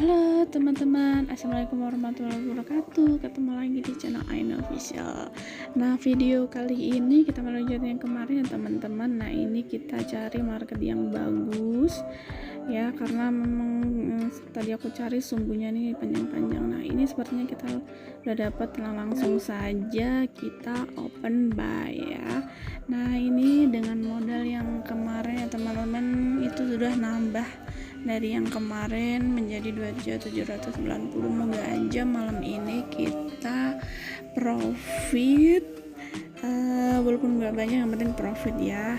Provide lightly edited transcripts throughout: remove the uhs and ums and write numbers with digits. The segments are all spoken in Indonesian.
Halo teman-teman, assalamualaikum warahmatullahi wabarakatuh. Ketemu lagi di channel Aina Official. Nah, video kali ini kita melanjut yang kemarin ya teman-teman. Nah, ini kita cari market yang bagus ya, karena memang tadi aku cari sumbunya nih panjang-panjang. Nah, ini sepertinya kita udah dapat. Langsung saja kita open buy ya. Nah, ini dengan modal yang kemarin ya teman-teman, itu sudah nambah dari yang kemarin menjadi 2.790. Moga aja malam ini kita profit, walaupun nggak banyak, yang penting profit ya,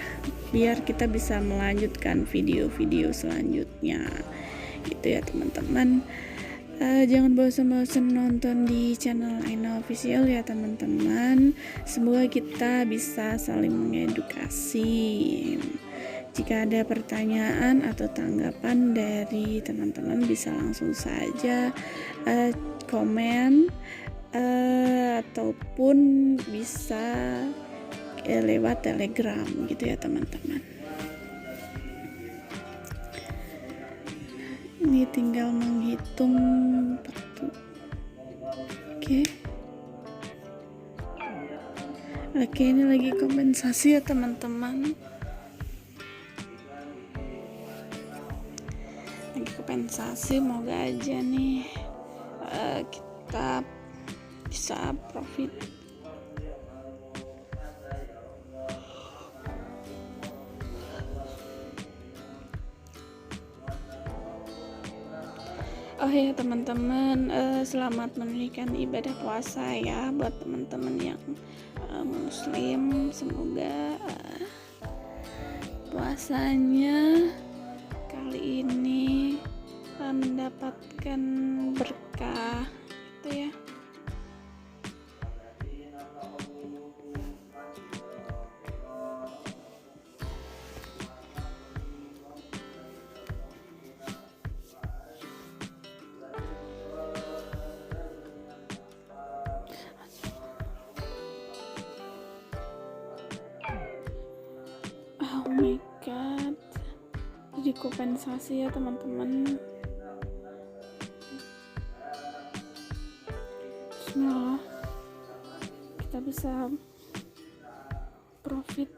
biar kita bisa melanjutkan video-video selanjutnya gitu ya teman-teman. Jangan bosan-bosan nonton di channel Aina Official ya teman-teman. Semoga kita bisa saling mengedukasi. Jika ada pertanyaan atau tanggapan dari teman-teman, bisa langsung saja komen, ataupun bisa lewat Telegram gitu ya teman-teman. Ini tinggal menghitung oke, ini lagi kompensasi ya teman-teman. Kompensasi, moga aja nih kita bisa profit. Oh ya teman-teman, selamat menunaikan ibadah puasa ya buat teman-teman yang muslim. Semoga puasanya kali ini mendapatkan berkah gitu ya. Oh my god, jadi kompensasi ya teman-teman. Bismillah, kita bisa profit.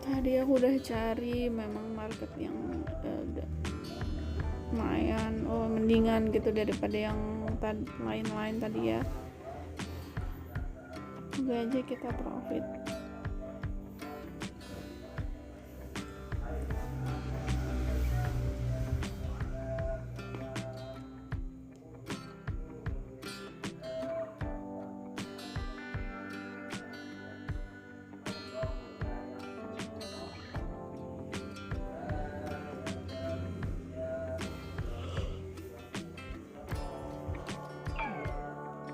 Tadi aku udah cari memang market yang lumayan, mendingan gitu daripada yang lain-lain tadi ya. Semoga aja kita profit.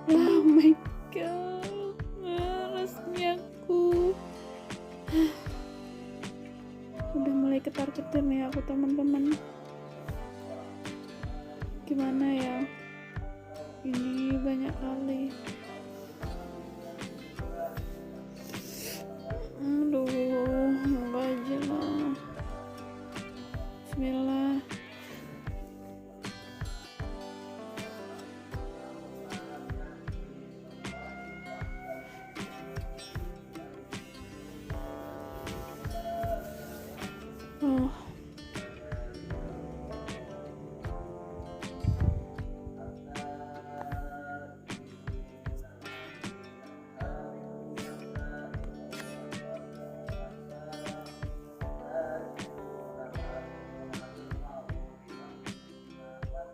Oh my god, malesnya aku. Udah mulai ketar-ketir nih aku teman-teman. Gimana ya? Ini banyak kali. Aduh, moga aja lah. Bismillah. Oh.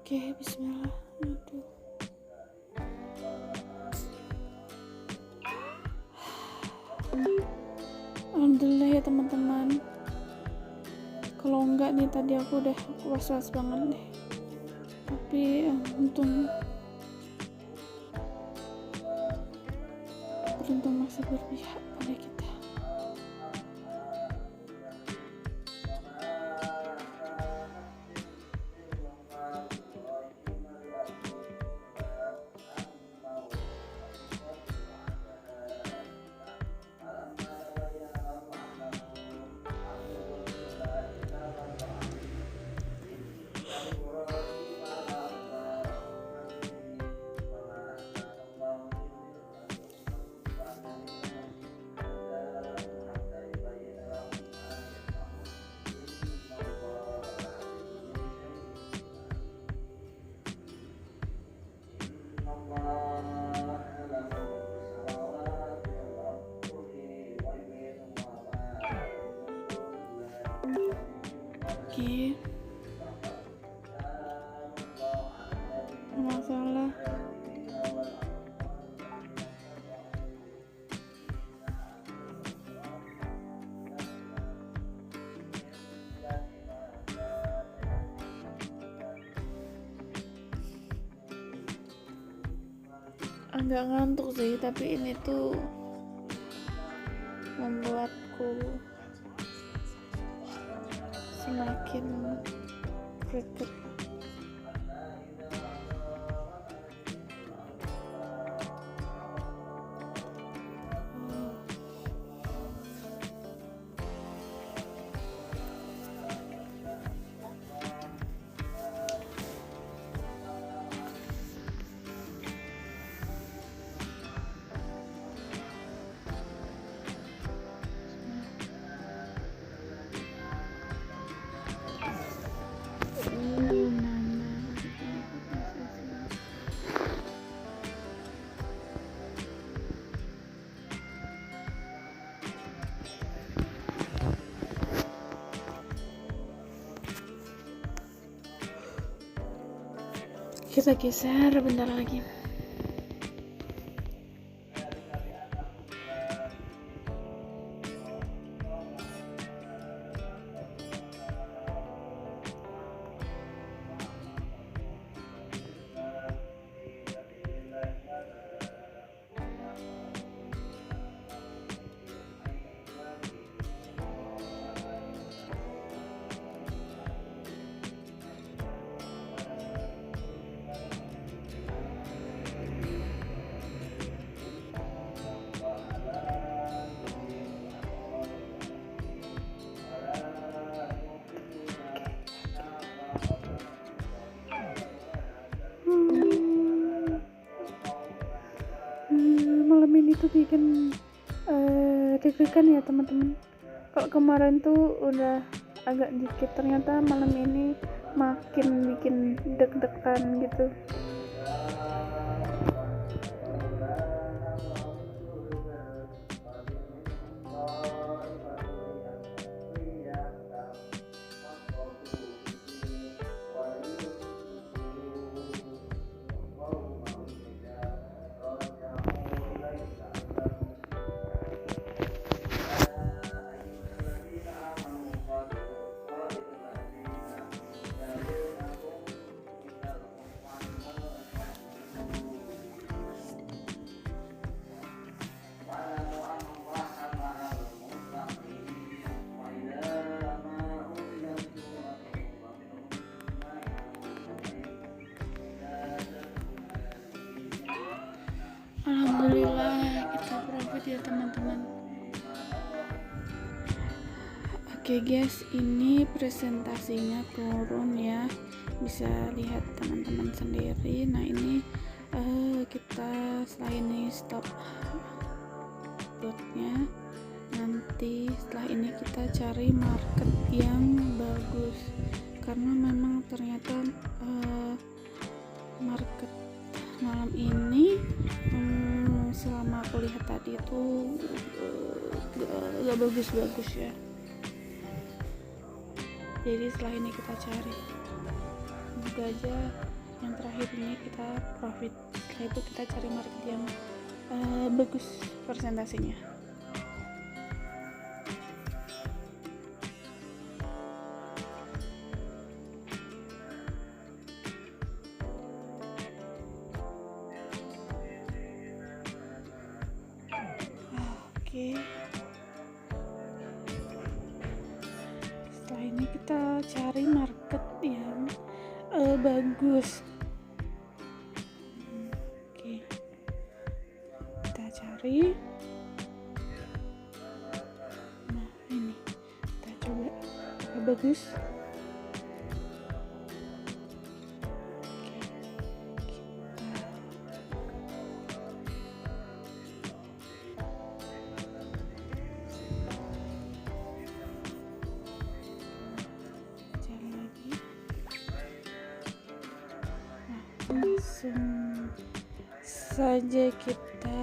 Oke, bismillah. Aduh. Alhamdulillah ya teman-teman. Kalau enggak nih tadi aku udah was-was banget deh. Tapi untung beruntung masih berpihak pada kita. Oke, masalah agak ngantuk sih, tapi ini tuh membuatku semakin greget. Kita geser bentar lagi. Malam ini tuh bikin deg-degan ya teman-teman. Kalau kemarin tuh udah agak dikit, ternyata malam ini makin bikin deg-degan gitu. Alhamdulillah kita profit ya teman-teman. Oke guys, ini presentasinya turun ya, bisa lihat teman-teman sendiri. Nah ini kita setelah ini stop uploadnya. Nanti setelah ini kita cari market yang bagus, karena memang ternyata market malam ini selama aku lihat tadi itu gak bagus-bagus ya. Jadi setelah ini kita cari, semoga aja yang terakhir ini kita profit. Setelah itu kita cari market yang bagus presentasinya. Oke. Setelah ini kita cari market yang bagus. Oke. Kita cari. Nah, ini. Kita coba yang bagus. Langsung saja kita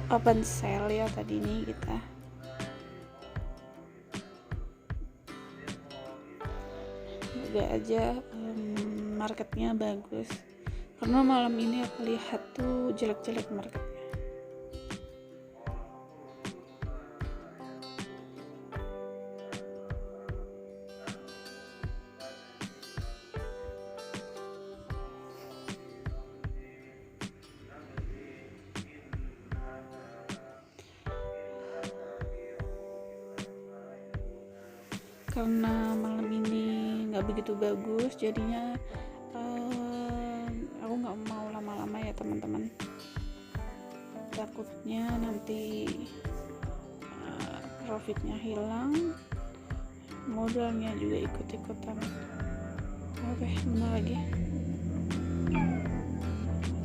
open sale ya tadi ini kita. semoga aja marketnya bagus, karena malam ini aku lihat tuh jelek-jelek marketnya. Karena malam ini nggak begitu bagus, jadinya aku nggak mau lama-lama ya teman-teman, takutnya nanti profitnya hilang, modalnya juga ikut-ikutan. Oke, benar lagi.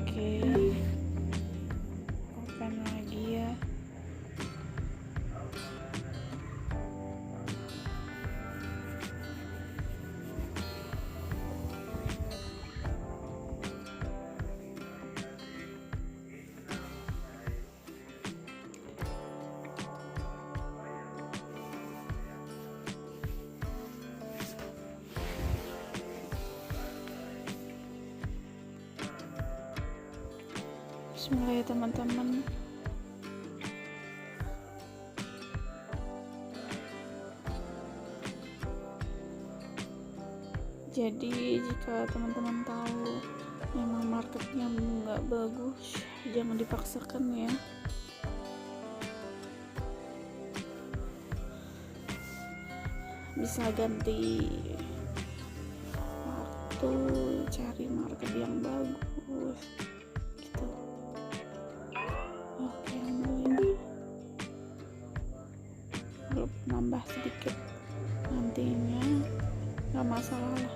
Oke, open lagi ya. Bismillah ya teman-teman. Jadi jika teman-teman tahu memang marketnya nggak bagus, jangan dipaksakan ya. Bisa ganti waktu cari market yang bagus gitu. Oke, alhamdulillah. Belum nambah sedikit, nantinya nggak masalah lah.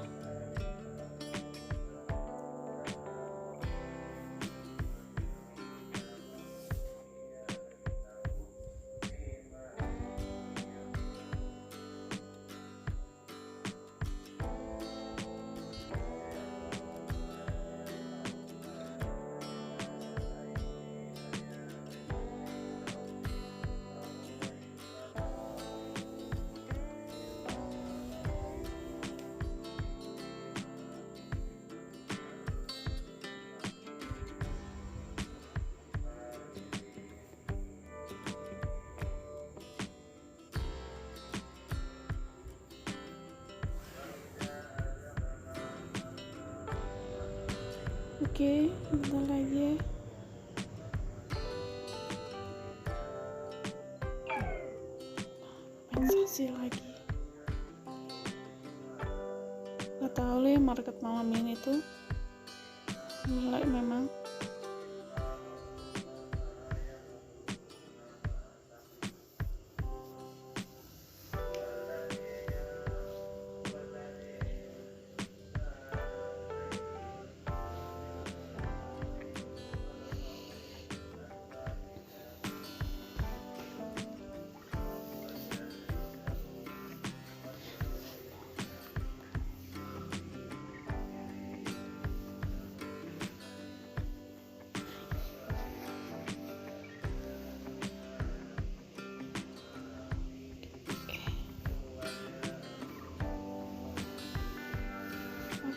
Oke, bentar lagi ya. Sensasi lagi. Gak tau lah, market malam ini tuh mulai memang.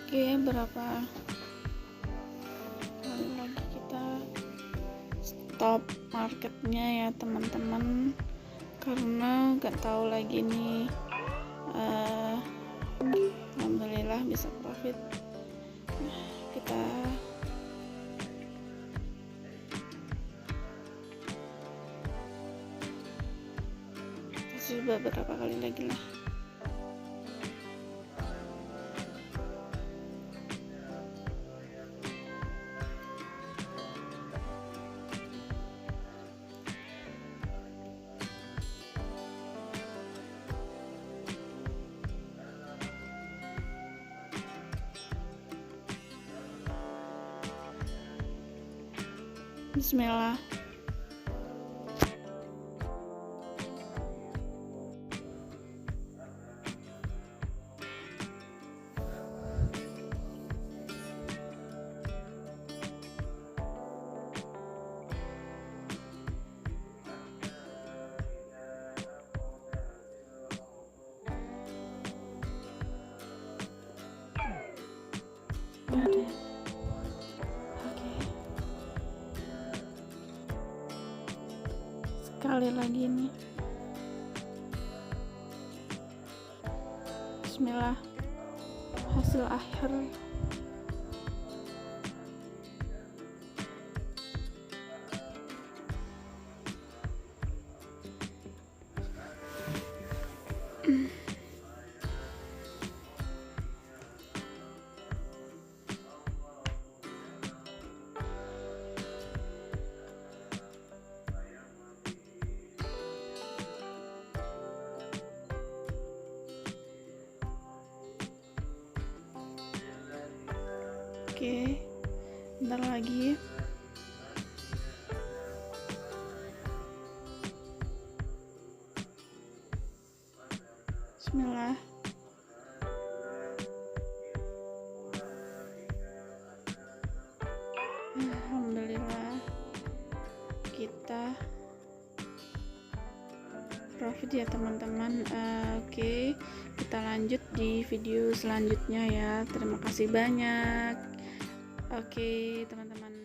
Oke, berapa kali lagi kita stop marketnya ya teman-teman, karena gak tahu lagi nih. Alhamdulillah bisa profit. Kita coba beberapa kali lagi lah. Bismillah. enggak ada. Oke, sekali lagi nih. Bismillah, hasil akhir. Oke, bentar lagi. Bismillah. Alhamdulillah, kita profit ya teman-teman. Oke, kita lanjut di video selanjutnya ya. Terima kasih banyak. Oke teman-teman.